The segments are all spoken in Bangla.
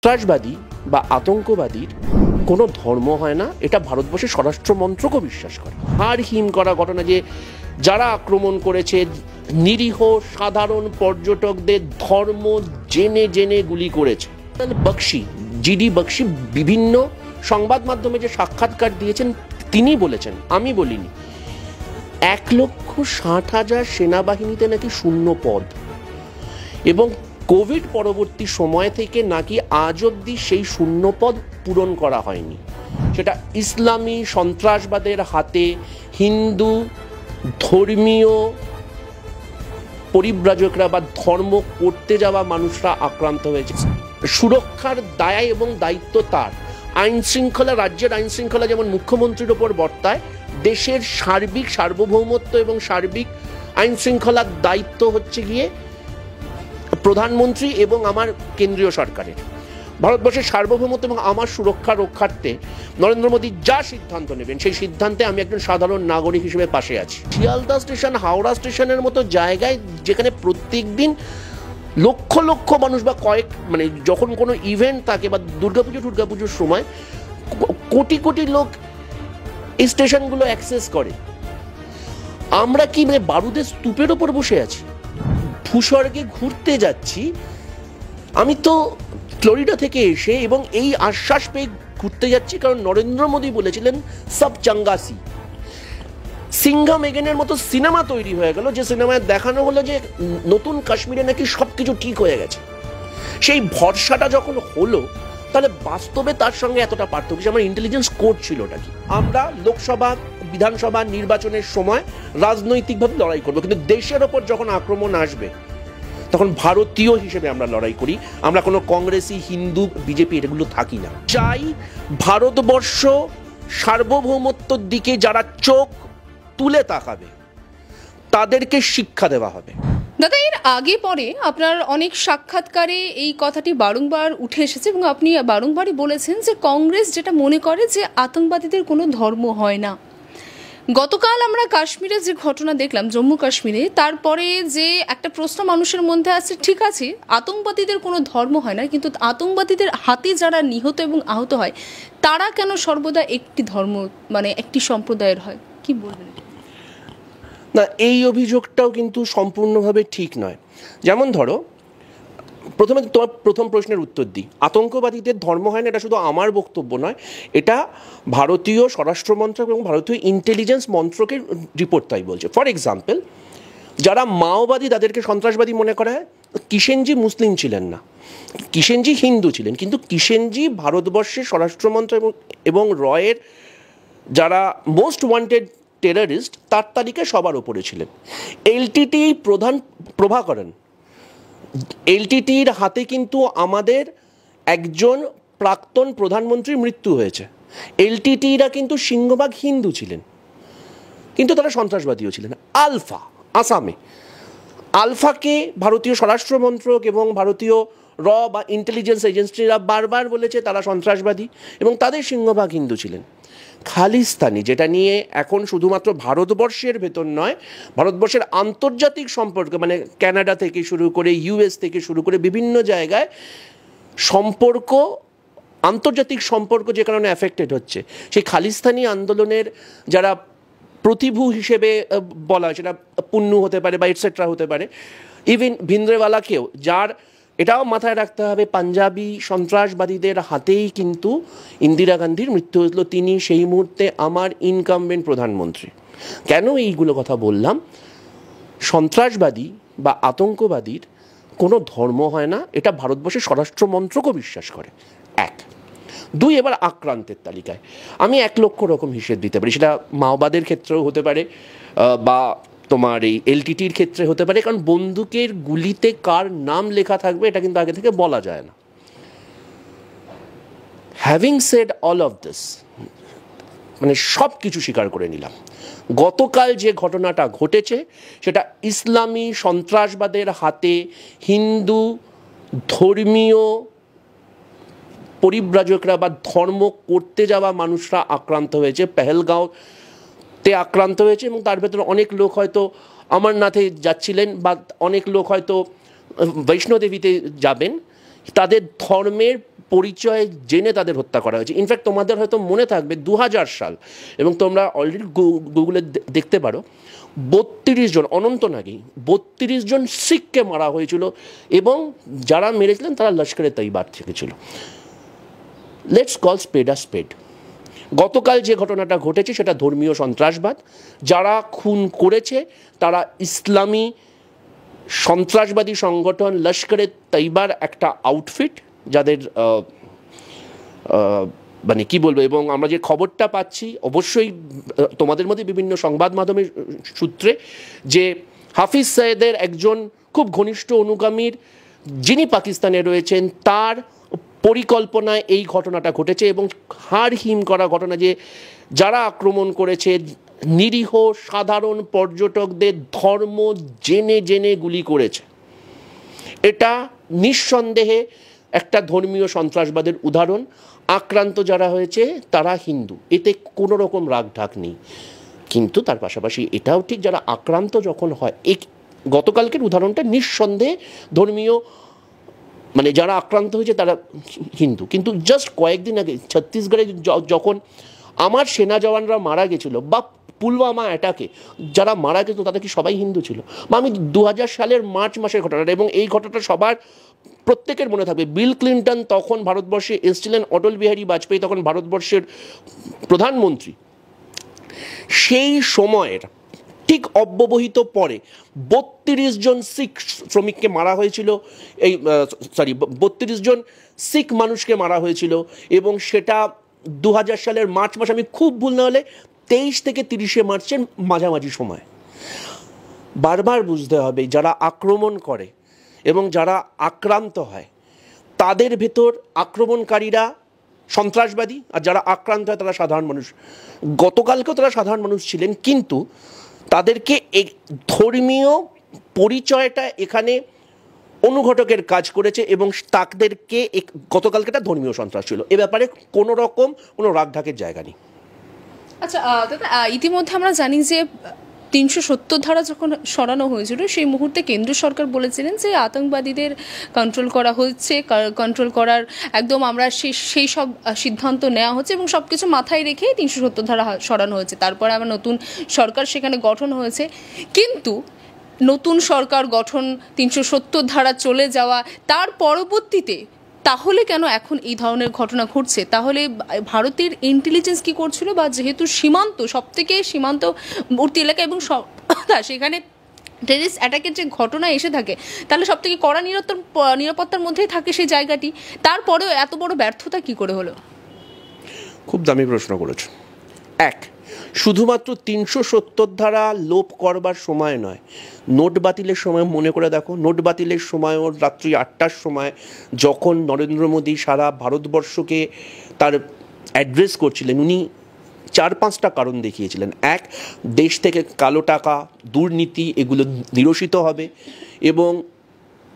সন্ত্রাসবাদী বা আতঙ্কবাদীর কোনো ধর্ম হয় না, এটা ভারতবর্ষের স্বরাষ্ট্র মন্ত্রকও বিশ্বাস করে। হাড় হিম করা ঘটনা যে যারা আক্রমণ করেছে নিরীহ সাধারণ পর্যটকদের ধর্ম জেনে জেনে গুলি করেছে। বক্সি, জিডি বক্সি বিভিন্ন সংবাদ মাধ্যমে যে সাক্ষাৎকার দিয়েছেন তিনি বলেছেন, আমি বলিনি, 1,60,000 সেনাবাহিনীতে নাকি শূন্য পদ, এবং কোভিড পরবর্তী সময় থেকে নাকি আজ অবধি সেই শূন্যপদ পূরণ করা হয়নি। সেটা ইসলামী সন্ত্রাসবাদের হাতে হিন্দু ধর্মীয় পরিব্রাজকরা বা ধর্ম করতে যাওয়া মানুষরা আক্রান্ত হয়েছে। সুরক্ষার দায় এবং দায়িত্ব তার। আইন শৃঙ্খলা, রাজ্যের আইন শৃঙ্খলা যেমন মুখ্যমন্ত্রীর ওপর বর্তায়, দেশের সার্বিক সার্বভৌমত্ব এবং সার্বিক আইন শৃঙ্খলার দায়িত্ব হচ্ছে গিয়ে প্রধানমন্ত্রী এবং আমার কেন্দ্রীয় সরকারের। ভারতবর্ষের সার্বভৌমত্ব এবং আমার সুরক্ষা রক্ষার্থে নরেন্দ্র মোদী যা সিদ্ধান্ত নেবেন সেই সিদ্ধান্তে আমি একজন সাধারণ নাগরিক হিসেবে পাশে আছি। শিয়ালদা স্টেশন, হাওড়া স্টেশনের মতো জায়গায় যেখানে প্রত্যেক দিন লক্ষ লক্ষ মানুষ বা যখন কোনো ইভেন্ট থাকে বা দুর্গাপুজোর সময় কোটি কোটি লোক এই স্টেশনগুলো অ্যাক্সেস করে, আমরা কি বারুদের স্তূপের ওপর বসে আছি? ভূস্বর্গে ঘুরতে যাচ্ছি। আমি তো ফ্লোরিডা থেকে এসে এবং এই আশ্বাস পেয়ে ঘুরতে যাচ্ছি কারণ নরেন্দ্র মোদী বলেছিলেন সব চাঙ্গাসি। সিংঘাম এগেনের মতো সিনেমা তৈরি হয়ে গেল, যে সিনেমায় দেখানো হলো যে নতুন কাশ্মীরে নাকি সবকিছু ঠিক হয়ে গেছে। সেই ভরসাটা যখন হলো, তাহলে বাস্তবে তার সঙ্গে এতটা পার্থক্য। আমার ইন্টেলিজেন্স কোড ছিল ওটা কি? আমরা লোকসভা বিধানসভা নির্বাচনের সময় রাজনৈতিকভাবে লড়াই করবো, কিন্তু দেশের ওপর যখন আক্রমণ আসবে তখন ভারতীয় হিসেবে আমরা লড়াই করি। আমরা কোনো কংগ্রেসি, হিন্দু, বিজেপি এগুলো থাকি না। চাই ভারতবর্ষ সার্বভৌমত্বর দিকে যারা চোখ তুলে তাকাবে তাদেরকে শিক্ষা দেওয়া হবে। দাদা, এর আগে পরে আপনার অনেক সাক্ষাৎকারে এই কথাটি বারংবার উঠে এসেছে এবং আপনি বারংবারই বলেছেন যে কংগ্রেস যেটা মনে করে যে আতঙ্কবাদীদের কোনো ধর্ম হয় না। গতকাল আমরা কাশ্মীরে যে ঘটনা দেখলাম, জম্মু কাশ্মীরে, তারপরে যে একটা প্রশ্ন মানুষের মধ্যে আছে, ঠিক আছে আতঙ্কবাদীদের কোনো ধর্ম হয় না, কিন্তু আতঙ্কবাদীদের হাতে যারা নিহত এবং আহত হয় তারা কেন সর্বদা একটি ধর্ম একটি সম্প্রদায়ের হয়? কি বলবেন? না, এই অভিযোগটাও কিন্তু সম্পূর্ণভাবে ঠিক নয়। যেমন ধরো, প্রথমে তোমার প্রথম প্রশ্নের উত্তর দিই, আতঙ্কবাদীদের ধর্ম হয় না, এটা শুধু আমার বক্তব্য নয়, এটা ভারতীয় স্বরাষ্ট্র মন্ত্রক এবং ভারতীয় ইন্টেলিজেন্স মন্ত্রকের রিপোর্ট তাই বলছে। ফর এক্সাম্পল, যারা মাওবাদী তাদেরকে সন্ত্রাসবাদী মনে করা হয়। কিষেনজি মুসলিম ছিলেন না, কিষেনজি হিন্দু ছিলেন, কিন্তু কিষেনজি ভারতবর্ষের স্বরাষ্ট্রমন্ত্র এবং রয়ের যারা মোস্ট ওয়ান্টেড টেররিস্ট তার তালিকায় সবার ওপরে ছিলেন। এলটিটি প্রধান প্রভাকরণ, এলটিটির হাতে কিন্তু আমাদের একজন প্রাক্তন প্রধানমন্ত্রীর মৃত্যু হয়েছে। এলটিটিরা কিন্তু সিংহভাগ হিন্দু ছিলেন, কিন্তু তারা সন্ত্রাসবাদীও ছিলেন। আলফা, আসামে আলফাকে ভারতীয় স্বরাষ্ট্র মন্ত্রক এবং ভারতীয় বা ইন্টেলিজেন্স এজেন্সিরা বারবার বলেছে তারা সন্ত্রাসবাদী এবং তাদের সিংহভাগ হিন্দু ছিলেন। খালিস্তানি, যেটা নিয়ে এখন শুধুমাত্র ভারতবর্ষের ভেতর নয়, ভারতবর্ষের আন্তর্জাতিক সম্পর্ক কানাডা থেকে শুরু করে ইউএস থেকে শুরু করে বিভিন্ন জায়গায় সম্পর্ক, আন্তর্জাতিক সম্পর্ক যে কারণে অ্যাফেক্টেড হচ্ছে, সেই খালিস্তানি আন্দোলনের যারা প্রতিভূ হিসেবে বলা হয়, সেটা পুন্নু হতে পারে বা এটসেট্রা হতে পারে, ইভেন ভিন্দ্রেওয়ালাকেও, যার এটাও মাথায় রাখতে হবে পাঞ্জাবি সন্ত্রাসবাদীদের হাতেই কিন্তু ইন্দিরা গান্ধীর মৃত্যু হয়েছিল। তিনি সেই মুহূর্তে আমার ইনকামবেন্ট প্রধানমন্ত্রী। কেন এইগুলো কথা বললাম? সন্ত্রাসবাদী বা আতঙ্কবাদীর কোনো ধর্ম হয় না, এটা ভারতবর্ষের স্বরাষ্ট্র মন্ত্রকও বিশ্বাস করে। 1, 2, এবার আক্রান্তের তালিকায় আমি 1 লক্ষ রকম হিসেব দিতে পারি। সেটা মাওবাদের ক্ষেত্রেও হতে পারে বা তোমার এই এলটিটির ক্ষেত্রে হতে পারে, কারণ বন্দুকের গুলিতে কার নাম লেখা থাকবে এটা কিন্তু আগে থেকে বলা যায় না। Having said all of this, সব কিছু স্বীকার করে নিলাম, গতকাল যে ঘটনাটা ঘটেছে সেটা ইসলামী সন্ত্রাসবাদের হাতে হিন্দু ধর্মীয় পরিব্রাজকরা বা ধর্ম করতে যাওয়া মানুষরা আক্রান্ত হয়েছে। পেহেলগাঁওতে আক্রান্ত হয়েছে এবং তার ভেতরে অনেক লোক হয়তো অমরনাথে যাচ্ছিলেন বা অনেক লোক হয়তো বৈষ্ণোদেবীতে যাবেন। তাদের ধর্মের পরিচয় জেনে তাদের হত্যা করা হয়েছে। ইনফ্যাক্ট তোমাদের হয়তো মনে থাকবে 2000 সাল, এবং তোমরা অলরেডি গুগলে দেখতে পারো, 32 জন, অনন্তনাগী 32 জন শিখকে মারা হয়েছিল, এবং যারা মেরেছিলেন তারা লস্করে তৈবার থেকে ছিল। Let's call spade a spade. গতকাল যে ঘটনাটা ঘটেছে সেটা ধর্মীয় সন্ত্রাসবাদ। যারা খুন করেছে তারা ইসলামী সন্ত্রাসবাদী সংগঠন লস্করে তৈবার একটা আউটফিট, যাদের মানে কি বলবো, এবং আমরা যে খবরটা পাচ্ছি অবশ্যই তোমাদের মধ্যে বিভিন্ন সংবাদ মাধ্যমের সূত্রে, যে হাফিজ সঈদের একজন খুব ঘনিষ্ঠ অনুগামীর, যিনি পাকিস্তানে রয়েছেন, তার পরিকল্পনায় এই ঘটনাটা ঘটেছে, এবং হাড় হিম করা ঘটনা, যে যারা আক্রমণ করেছে নিরীহ সাধারণ পর্যটকদের ধর্ম জেনে জেনে গুলি করেছে। এটা নিঃসন্দেহে একটা ধর্মীয় সন্ত্রাসবাদের উদাহরণ। আক্রান্ত যারা হয়েছে তারা হিন্দু, এতে কোনো রকম রাগ ঢাক নেই। কিন্তু তার পাশাপাশি এটাও ঠিক, যারা আক্রান্ত যখন হয়, এই গতকালকের উদাহরণটা নিঃসন্দেহে ধর্মীয়, মানে যারা আক্রান্ত হয়েছে তারা হিন্দু। কিন্তু জাস্ট কয়েকদিন আগে ছত্তিশগড়ে যখন আমার সেনা জওয়ানরা মারা গেছিল, বা পুলওয়ামা অ্যাটাকে যারা মারা গেছিল, তাদের কি সবাই হিন্দু ছিল? বা আমি 2000 সালের মার্চ মাসের ঘটনাটা, এবং এই ঘটনাটা সবার প্রত্যেকের মনে থাকবে। বিল ক্লিন্টন তখন ভারতবর্ষে এসেছিলেন, অটল বিহারী বাজপেয়ী তখন ভারতবর্ষের প্রধানমন্ত্রী। সেই সময়ের ঠিক অব্যবহিত পরে 32 জন শিখ শ্রমিককে মারা হয়েছিল, 32 জন শিখ মানুষকে মারা হয়েছিল, এবং সেটা 2000 সালের মার্চ মাস, আমি খুব ভুল না হলে 23 থেকে 30 মার্চের মাঝামাঝি সময়। বারবার বুঝতে হবে, যারা আক্রমণ করে এবং যারা আক্রান্ত হয়, তাদের ভেতর আক্রমণকারীরা সন্ত্রাসবাদী, আর যারা আক্রান্ত হয় তারা সাধারণ মানুষ। গতকালকেও তারা সাধারণ মানুষ ছিলেন, কিন্তু তাদেরকে ধর্মীয় পরিচয়টা এখানে অনুঘটকের কাজ করেছে, এবং তাদেরকে গতকালকে একটা ধর্মীয় সন্ত্রাস ছিল। এ ব্যাপারে কোনো রকম কোনো রাগঢাকের জায়গা নেই। আচ্ছা দাদা, ইতিমধ্যে আমরা জানি যে 370 ধারা যখন সরানো হয়েছিল, সেই মুহূর্তে কেন্দ্র সরকার বলেছিলেন যে আতঙ্কবাদীদের কন্ট্রোল করা হচ্ছে, কন্ট্রোল করার একদম আমরা সেই সব সিদ্ধান্ত নেওয়া হচ্ছে, এবং সব কিছু মাথায় রেখে 370 ধারা সরানো হয়েছে। তারপরে আবার নতুন সরকার সেখানে গঠন হয়েছে, কিন্তু নতুন সরকার গঠন, 370 ধারা চলে যাওয়া, তার পরবর্তীতে তাহলে কেন এখন এই ধরনের ঘটনা ঘটছে? তাহলে ভারতের ইন্টেলিজেন্স কি করছিল? বা যেহেতু সীমান্ত, সব থেকে সীমান্তবর্তী এলাকা, এবং সেখানে টেররিস্ট অ্যাটাকের যে ঘটনা এসে থাকে, তাহলে সব থেকে কড়া নিরাপত্তার মধ্যেই থাকে সেই জায়গাটি, তারপরেও এত বড় ব্যর্থতা কি করে হলো? খুব দামি প্রশ্ন করেছ। এক, শুধুমাত্র 370 ধারা লোপ করবার সময় নয়, নোট বাতিলের সময় মনে করে দেখো। নোট বাতিলের সময়ও রাত্রি 8টার সময় যখন নরেন্দ্র মোদী সারা ভারতবর্ষকে তার অ্যাড্রেস করছিলেন, উনি 4-5টা কারণ দেখিয়েছিলেন। এক, দেশ থেকে কালো টাকা, দুর্নীতি এগুলো নিরসিত হবে, এবং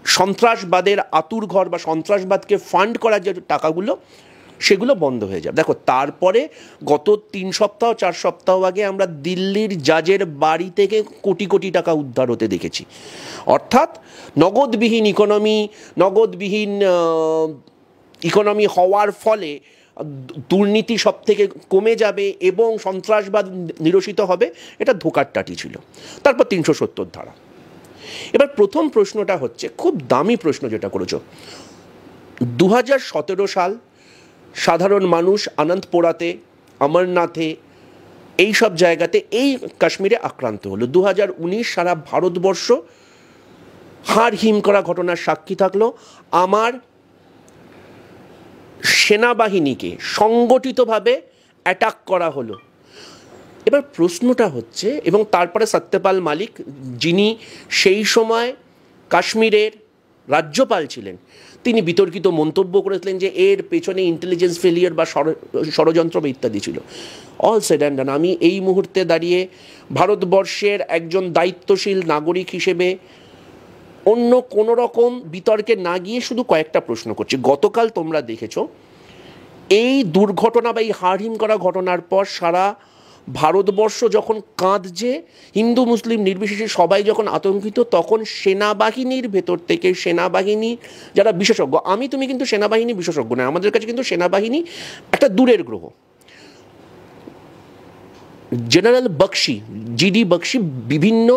সন্ত্রাসবাদের আতুরঘর বা সন্ত্রাসবাদকে ফান্ড করার যে টাকাগুলো, সেগুলো বন্ধ হয়ে যাবে। দেখো, তারপরে গত 3 সপ্তাহ 4 সপ্তাহ আগে আমরা দিল্লির জাজের বাড়ি থেকে কোটি কোটি টাকা উদ্ধার হতে দেখেছি। অর্থাৎ নগদবিহীন ইকোনমি হওয়ার ফলে দুর্নীতি সব থেকে কমে যাবে এবং সন্ত্রাসবাদ নিরসিত হবে, এটা ধোঁকার টাটি ছিল। তারপর 370 ধারা। এবার প্রথম প্রশ্নটা হচ্ছে খুব দামি প্রশ্ন যেটা করেছো। 2017 সাল সাধারণ মানুষ অনন্তপুরাতে, অমরনাথে, এই সব জায়গাতে, এই কাশ্মীরে আক্রান্ত হলো। 2019 সারা ভারতবর্ষ হাড় হিম করা ঘটনার সাক্ষী থাকলো। আমার সেনাবাহিনীকে সংগঠিতভাবে অ্যাটাক করা হলো। এবার প্রশ্নটা হচ্ছে, এবং তারপরে সত্যপাল মালিক, যিনি সেই সময় কাশ্মীরের রাজ্যপাল ছিলেন, তিনি বিতর্কিত মন্তব্য করেছিলেন যে এর পেছনে ইন্টেলিজেন্স ফেলিয়ার বা ষড়যন্ত্র ইত্যাদি ছিল। অল সেড অ্যান্ড ডান, আমি এই মুহূর্তে দাঁড়িয়ে ভারতবর্ষের একজন দায়িত্বশীল নাগরিক হিসেবে অন্য কোনো রকম বিতর্কে না গিয়ে শুধু কয়েকটা প্রশ্ন করছি। গতকাল তোমরা দেখেছো এই দুর্ঘটনা বা এই হাড়হিম করা ঘটনার পর সারা ভারতবর্ষ যখন কাঁদছে, হিন্দু মুসলিম নির্বিশেষে সবাই যখন আতঙ্কিত, তখন সেনাবাহিনীর ভেতর থেকে, সেনাবাহিনী যারা বিশেষজ্ঞ, তুমি কিন্তু সেনাবাহিনী বিশেষজ্ঞ নয়, আমাদের কাছে কিন্তু সেনাবাহিনী একটা দূরের গ্রহ। জেনারেল বক্সি, জিডি বক্সি বিভিন্ন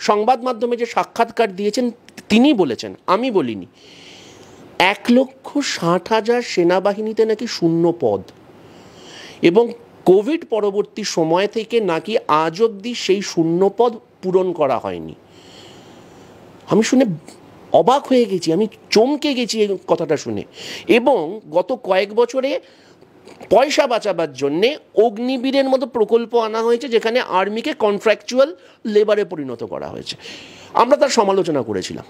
সংবাদ মাধ্যমে যে সাক্ষাৎকার দিয়েছেন, তিনি বলেছেন, আমি বলিনি, 1,60,000 সেনাবাহিনীতে নাকি শূন্য পদ, এবং কোভিড পরবর্তী সময় থেকে নাকি আজ অবধি সেই শূন্য পদ পূরণ করা হয়নি। আমি শুনে অবাক হয়ে গেছি, আমি চমকে গেছি এই কথাটা শুনে। এবং গত কয়েক বছরে পয়সা বাঁচাবার জন্যে অগ্নিবীরের মতো প্রকল্প আনা হয়েছে, যেখানে আর্মিকে কন্ট্রাকচুয়াল লেবারে পরিণত করা হয়েছে। আমরা তার সমালোচনা করেছিলাম।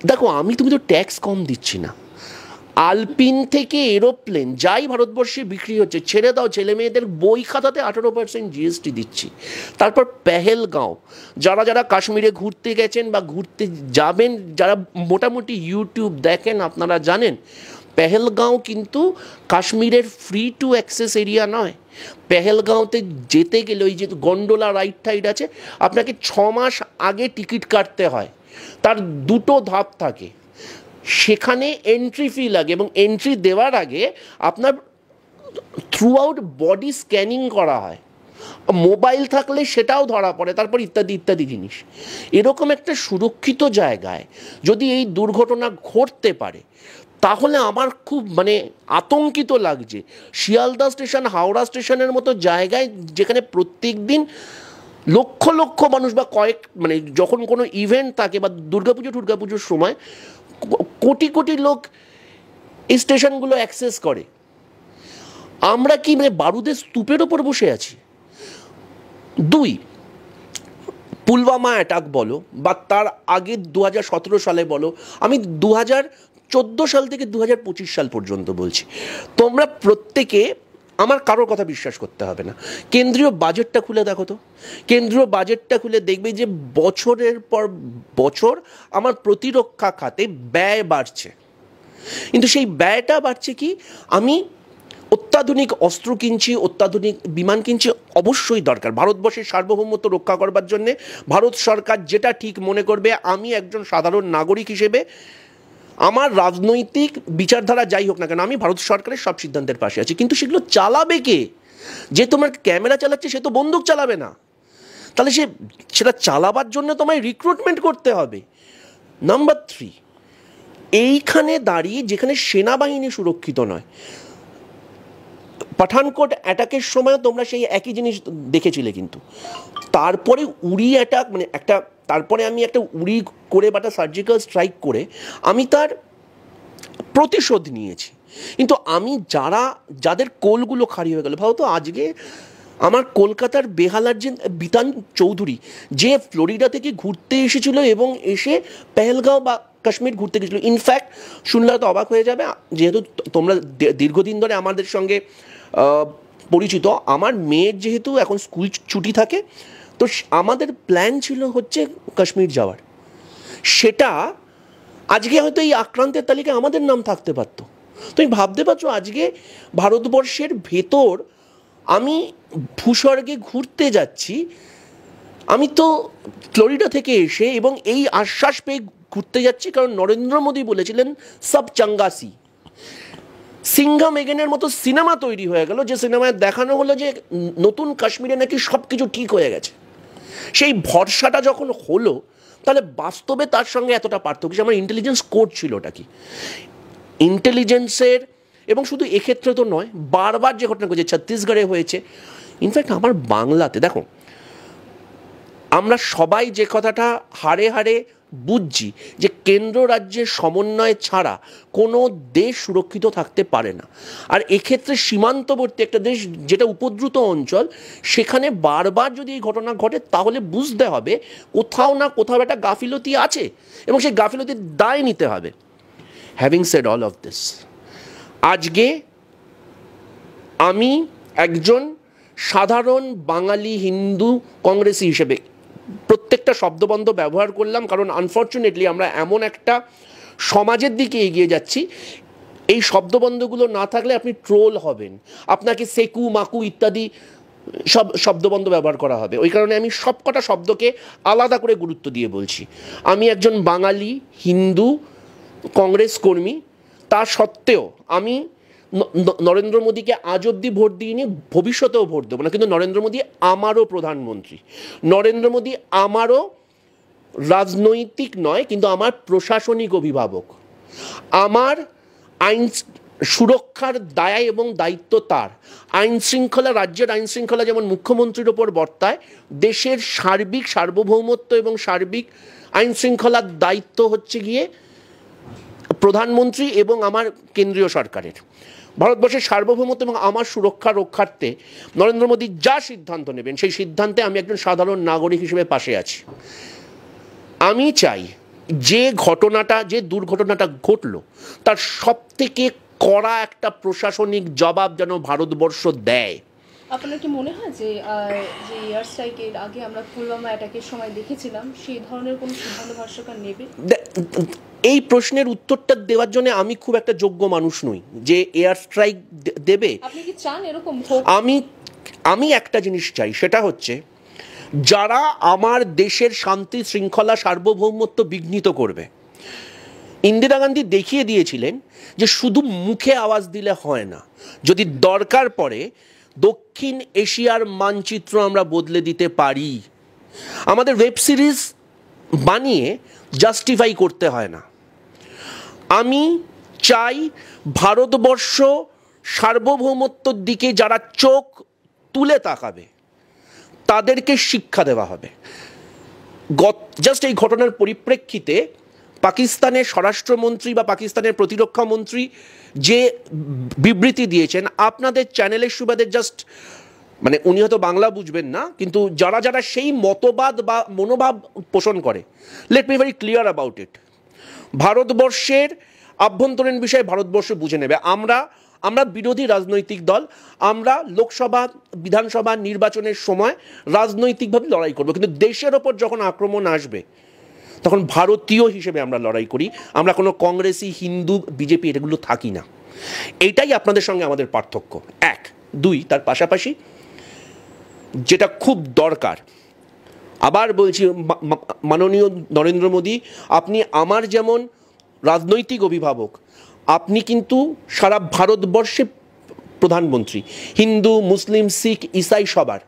দেখো, তুমি তো ট্যাক্স কম দিচ্ছি না, আলপিন থেকে এরোপ্লেন যাই ভারতবর্ষে বিক্রি হচ্ছে, ছেড়ে দাও, ছেলে মেয়েদের বই খাতাতে 18% জিএসটি দিচ্ছি। তারপর পেহেলগাঁও, যারা যারা কাশ্মীরে ঘুরতে গেছেন বা ঘুরতে যাবেন, যারা মোটামুটি ইউটিউব দেখেন, আপনারা জানেন পেহেলগাঁও কিন্তু কাশ্মীরের ফ্রি টু অ্যাক্সেস এরিয়া নয়। পেহেলগাঁওতে যেতে গেলে ওই যে গন্ডোলা রাইড টাইড আছে, আপনাকে 6 মাস আগে টিকিট কাটতে হয়, তার 2টো ধাপ থাকে, সেখানে এন্ট্রি ফি লাগে, এবং এন্ট্রি দেওয়ার আগে আপনার থ্রু আউট বডি স্ক্যানিং করা হয়, মোবাইল থাকলে সেটাও ধরা পড়ে, তারপর ইত্যাদি ইত্যাদি জিনিস। এরকম একটা সুরক্ষিত জায়গায় যদি এই দুর্ঘটনা ঘটতে পারে, তাহলে আমার খুব আতঙ্কিত লাগছে। শিয়ালদা স্টেশন, হাওড়া স্টেশনের মতো জায়গায়, যেখানে প্রত্যেক দিন লক্ষ লক্ষ মানুষ বা যখন কোনো ইভেন্ট থাকে বা দুর্গাপুজোর সময় কোটি কোটি লোক এই স্টেশনগুলো অ্যাক্সেস করে, আমরা কি বারুদের স্তূপের ওপর বসে আছি? 2, পুলওয়ামা অ্যাটাক বলো বা তার আগে 2017 সালে বলো, আমি 2014 সাল থেকে 2025 সাল পর্যন্ত বলছি, তোমরা প্রত্যেকে, আমার কারোর কথা বিশ্বাস করতে হবে না, কেন্দ্রীয় বাজেটটা খুলে দেখো তো, কেন্দ্রীয় বাজেটটা খুলে দেখবে যে বছরের পর বছর আমার প্রতিরক্ষা খাতে ব্যয় বাড়ছে। কিন্তু সেই ব্যয়টা বাড়ছে কি, আমি অত্যাধুনিক অস্ত্র কিনছি, অত্যাধুনিক বিমান কিনছি, অবশ্যই দরকার ভারতবর্ষের সার্বভৌমত্ব রক্ষা করবার জন্যে। ভারত সরকার যেটা ঠিক মনে করবে, আমি একজন সাধারণ নাগরিক হিসেবে, আমার রাজনৈতিক বিচারধারা যাই হোক না কেন, আমি ভারত সরকারের সব সিদ্ধান্তের পাশে আছি। কিন্তু সেগুলো চালাবে কে? যে তোমার ক্যামেরা চালাচ্ছে সে তো বন্দুক চালাবে না, তাহলে সেটা চালাবার জন্য তোমায় রিক্রুটমেন্ট করতে হবে। নাম্বার 3, এইখানে দাঁড়িয়ে যেখানে সেনাবাহিনী সুরক্ষিত নয়, পাঠানকোট অ্যাটাকের সময় তোমরা সেই একই জিনিস দেখেছিলে, কিন্তু তারপরে উড়ি অ্যাটাক, তারপরে আমি একটা উড়ি করে বা একটা সার্জিক্যাল স্ট্রাইক করে আমি তার প্রতিশোধ নিয়েছি। কিন্তু আমি যাদের কোলগুলো খালি হয়ে গেল, ভাবো তো, আজকে আমার কলকাতার বেহালার যে বিতান চৌধুরী, যে ফ্লোরিডা থেকে ঘুরতে এসেছিল এবং এসে পেহেলগাঁও বা কাশ্মীর ঘুরতে গেছিলো, ইনফ্যাক্ট শুনলে তো অবাক হয়ে যাবে, যেহেতু তোমরা দীর্ঘদিন ধরে আমাদের সঙ্গে পরিচিত, আমার মেয়ের যেহেতু এখন স্কুল ছুটি থাকে, তো আমাদের প্ল্যান ছিল হচ্ছে কাশ্মীর যাওয়ার। সেটা আজকে হয়তো এই আক্রান্তের তালিকায় আমাদের নাম থাকতে পারত। তুমি ভাবতে পারছো, আজকে ভারতবর্ষের ভেতর আমি ভূস্বর্গে ঘুরতে যাচ্ছি, আমি তো ফ্লোরিডা থেকে এসে, এবং এই আশ্বাস পেয়ে ঘুরতে যাচ্ছি কারণ নরেন্দ্র মোদী বলেছিলেন সব চাঙ্গাসি। সিংঘাম এগেনের মতো সিনেমা তৈরি হয়ে গেল, যে সিনেমায় দেখানো হলো যে নতুন কাশ্মীরে নাকি সব কিছু ঠিক হয়ে গেছে। সেই ভরসাটা যখন হলো, তাহলে বাস্তবে তার সঙ্গে এতটা পার্থক্য। আমার ইন্টেলিজেন্স কোড ছিল ওটা কি, ইন্টেলিজেন্সের, এবং শুধু এক্ষেত্রে তো নয়, বারবার যে ঘটনা ঘটেছে, ছত্তিশগড়ে হয়েছে, ইনফ্যাক্ট আমার বাংলাতে, দেখো আমরা সবাই যে কথাটা হাড়ে হাড়ে বুঝছি, যে কেন্দ্র রাজ্যের সমন্বয় ছাড়া কোনো দেশ সুরক্ষিত থাকতে পারে না। আর এক্ষেত্রে সীমান্তবর্তী একটা দেশ যেটা উপদ্রুত অঞ্চল, সেখানে বারবার যদি এই ঘটনা ঘটে, তাহলে বুঝতে হবে কোথাও না কোথাও একটা গাফিলতি আছে, এবং সেই গাফিলতির দায় নিতে হবে। Having said all of this, আজকে আমি একজন সাধারণ বাঙালি হিন্দু কংগ্রেসি হিসেবে প্রত্যেকটা শব্দবন্ধ ব্যবহার করলাম, কারণ আনফর্চুনেটলি আমরা এমন একটা সমাজের দিকে এগিয়ে যাচ্ছি, এই শব্দবন্ধগুলো না থাকলে আপনি ট্রোল হবেন, আপনাকে সেকু মাকু ইত্যাদি সব শব্দবন্ধ ব্যবহার করা হবে। ওই কারণে আমি সবকটা শব্দকে আলাদা করে গুরুত্ব দিয়ে বলছি। আমি একজন বাঙালি হিন্দু কংগ্রেস কর্মী, তা সত্ত্বেও আমি নরেন্দ্র মোদীকে আজ অব্দি ভোট দিইনি, ভবিষ্যতেও ভোট দেবো না, কিন্তু নরেন্দ্র মোদী আমারও প্রধানমন্ত্রী, নরেন্দ্র মোদী আমারও রাজনৈতিক নয় কিন্তু আমার প্রশাসনিক অভিভাবক। আমার আইন সুরক্ষার দায় এবং দায়িত্ব তার। আইন শৃঙ্খলা, রাজ্যের আইন শৃঙ্খলা যেমন মুখ্যমন্ত্রীর ওপর বর্তায়, দেশের সার্বিক সার্বভৌমত্ব এবং সার্বিক আইন শৃঙ্খলার দায়িত্ব হচ্ছে গিয়ে প্রধানমন্ত্রী এবং আমার কেন্দ্রীয় সরকারের। ভারতবর্ষের সার্বভৌমত্ব এবং আমার সুরক্ষা রক্ষার্থে নরেন্দ্র মোদী যা সিদ্ধান্ত নেবেন সেই সিদ্ধান্তে আমি একজন সাধারণ নাগরিক হিসেবে পাশে আছি। আমি চাই যে ঘটনাটা, যে দুর্ঘটনাটা ঘটলো তার সবথেকে কড়া একটা প্রশাসনিক জবাব যেন ভারতবর্ষ দেয়। আপনার কি মনে হয় যে যে এয়ার স্ট্রাইকের আগে আমরা পুলওয়ামা অ্যাটাকের সময় দেখেছিলাম সেই ধরনের কোনো সিদ্ধান্ত ভারত নেবে? এই প্রশ্নের উত্তরটা দেওয়ার জন্য আমি খুব একটা যোগ্য মানুষ নই যে এয়ার স্ট্রাইক দেবে। আপনি কি চান এরকম হোক? আমি একটা জিনিস চাই, সেটা হচ্ছে যারা আমার দেশের শান্তি শৃঙ্খলা সার্বভৌমত্ব বিঘ্নিত করবে। ইন্দিরা গান্ধী দেখিয়ে দিয়েছিলেন যে শুধু মুখে আওয়াজ দিলে হয় না, যদি দরকার পড়ে দক্ষিণ এশিয়ার মানচিত্র আমরা বদলে দিতে পারি। আমাদের ওয়েব সিরিজ বানিয়ে জাস্টিফাই করতে হয় না। আমি চাই ভারতবর্ষ সার্বভৌমত্বর দিকে যারা চোখ তুলে তাকাবে তাদেরকে শিক্ষা দেওয়া হবে। জাস্ট এই ঘটনার পরিপ্রেক্ষিতে পাকিস্তানের স্বরাষ্ট্রমন্ত্রী বা পাকিস্তানের প্রতিরক্ষা মন্ত্রী যে বিবৃতি দিয়েছেন, আপনাদের চ্যানেলের সুবাদে জাস্ট মানে উনি হয়তো বাংলা বুঝবেন না, কিন্তু যারা যারা সেই মতবাদ বা মনোভাব পোষণ করে, let me very clear about it. ভারতবর্ষের আভ্যন্তরীণ বিষয়ে ভারতবর্ষ বুঝে নেবে। আমরা বিরোধী রাজনৈতিক দল, আমরা লোকসভা বিধানসভা নির্বাচনের সময় রাজনৈতিকভাবে লড়াই করব, কিন্তু দেশের ওপর যখন আক্রমণ আসবে তখন ভারতীয় হিসেবে আমরা লড়াই করি। আমরা কোনো কংগ্রেসি হিন্দু বিজেপি এগুলো থাকি না। এইটাই আপনাদের সঙ্গে আমাদের পার্থক্য। এক, দুই, তার পাশাপাশি যেটা খুব দরকার, আবার বলছি, মাননীয় নরেন্দ্র মোদী, আপনি আমার যেমন রাজনৈতিক অভিভাবক, আপনি কিন্তু সারা ভারতবর্ষে প্রধানমন্ত্রী, হিন্দু মুসলিম শিখ ইসাই সবার।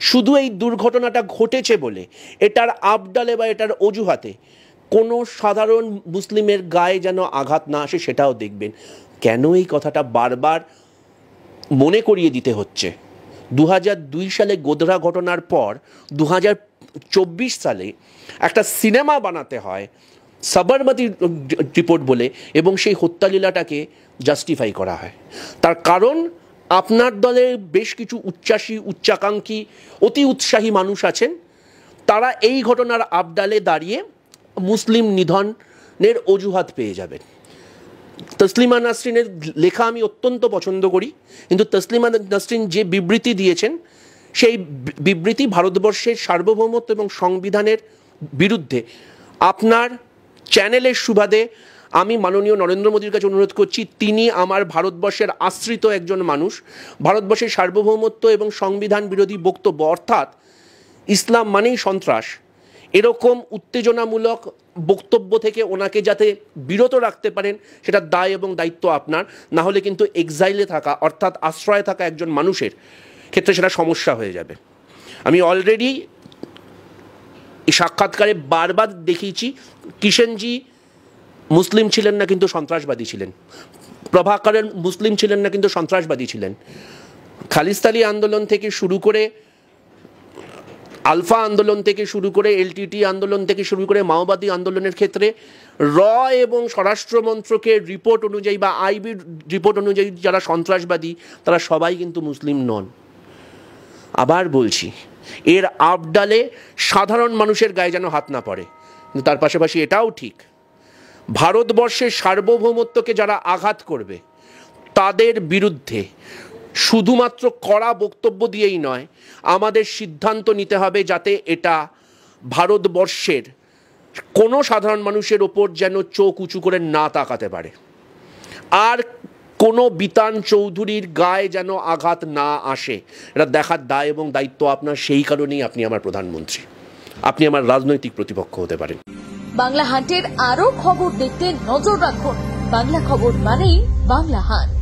শুধু এই দুর্ঘটনাটা ঘটেছে বলে এটার আবডালে বা এটার অজুহাতে কোনো সাধারণ মুসলিমের গায়ে যেন আঘাত না আসে সেটাও দেখবেন। কেন এই কথাটা বারবার মনে করিয়ে দিতে হচ্ছে? 2002 সালে গোধরা ঘটনার পর 2024 সালে একটা সিনেমা বানাতে হয় সাবরমতী রিপোর্ট বলে, এবং সেই হত্যালীলাটাকে জাস্টিফাই করা হয়। তার কারণ আপনার দলের বেশ কিছু উচ্চাসী উচ্চাকাঙ্ক্ষী অতি উৎসাহী মানুষ আছেন, তারা এই ঘটনার আবডালে দাঁড়িয়ে মুসলিম নিধনের অজুহাত পেয়ে যাবেন। তসলিমা নাসরিনের লেখা আমি অত্যন্ত পছন্দ করি, কিন্তু তসলিমা নাসরিন যে বিবৃতি দিয়েছেন সেই বিবৃতি ভারতবর্ষের সার্বভৌমত্ব এবং সংবিধানের বিরুদ্ধে। আপনার চ্যানেলের সুবাদে আমি মাননীয় নরেন্দ্র মোদীর কাছে অনুরোধ করছি, তিনি আমার ভারতবর্ষের আশ্রিত একজন মানুষ, ভারতবর্ষের সার্বভৌমত্ব এবং সংবিধান বিরোধী বক্তব্য অর্থাৎ ইসলাম মানেই সন্ত্রাস, এরকম উত্তেজনামূলক বক্তব্য থেকে ওনাকে যাতে বিরত রাখতে পারেন সেটা দায় এবং দায়িত্ব আপনার। না হলে কিন্তু এক্সাইলে থাকা অর্থাৎ আশ্রয়ে থাকা একজন মানুষের ক্ষেত্রে সেটা সমস্যা হয়ে যাবে। আমি অলরেডি এই সাক্ষাৎকারে বারবার দেখিয়েছি, কিষেনজি মুসলিম ছিলেন না কিন্তু সন্ত্রাসবাদী ছিলেন, প্রভাকরের মুসলিম ছিলেন না কিন্তু সন্ত্রাসবাদী ছিলেন। খালিস্তানি আন্দোলন থেকে শুরু করে আলফা আন্দোলন থেকে শুরু করে এলটিটি আন্দোলন থেকে শুরু করে মাওবাদী আন্দোলনের ক্ষেত্রে এবং স্বরাষ্ট্র মন্ত্রকের রিপোর্ট অনুযায়ী বা আইবির রিপোর্ট অনুযায়ী যারা সন্ত্রাসবাদী তারা সবাই কিন্তু মুসলিম নন। আবার বলছি, এর আবডালে সাধারণ মানুষের গায়ে যেন হাত না পড়ে। কিন্তু তার পাশাপাশি এটাও ঠিক, ভারতবর্ষের সার্বভৌমত্বকে যারা আঘাত করবে তাদের বিরুদ্ধে শুধুমাত্র কড়া বক্তব্য দিয়েই নয়, আমাদের সিদ্ধান্ত নিতে হবে যাতে এটা ভারতবর্ষের কোনো সাধারণ মানুষের ওপর যেন চোখ উঁচু করে না তাকাতে পারে। আর কোনো বিতান চৌধুরীর গায়ে যেন আঘাত না আসে, এটা দেখার দায় এবং দায়িত্ব আপনার। সেই কারণেই আপনি আমার প্রধানমন্ত্রী, আপনি আমার রাজনৈতিক প্রতিপক্ষ হতে পারেন। বাংলা হান্টের আরো খবর দেখতে নজর রাখুন। বাংলা খবর মানেই বাংলা হান্ট।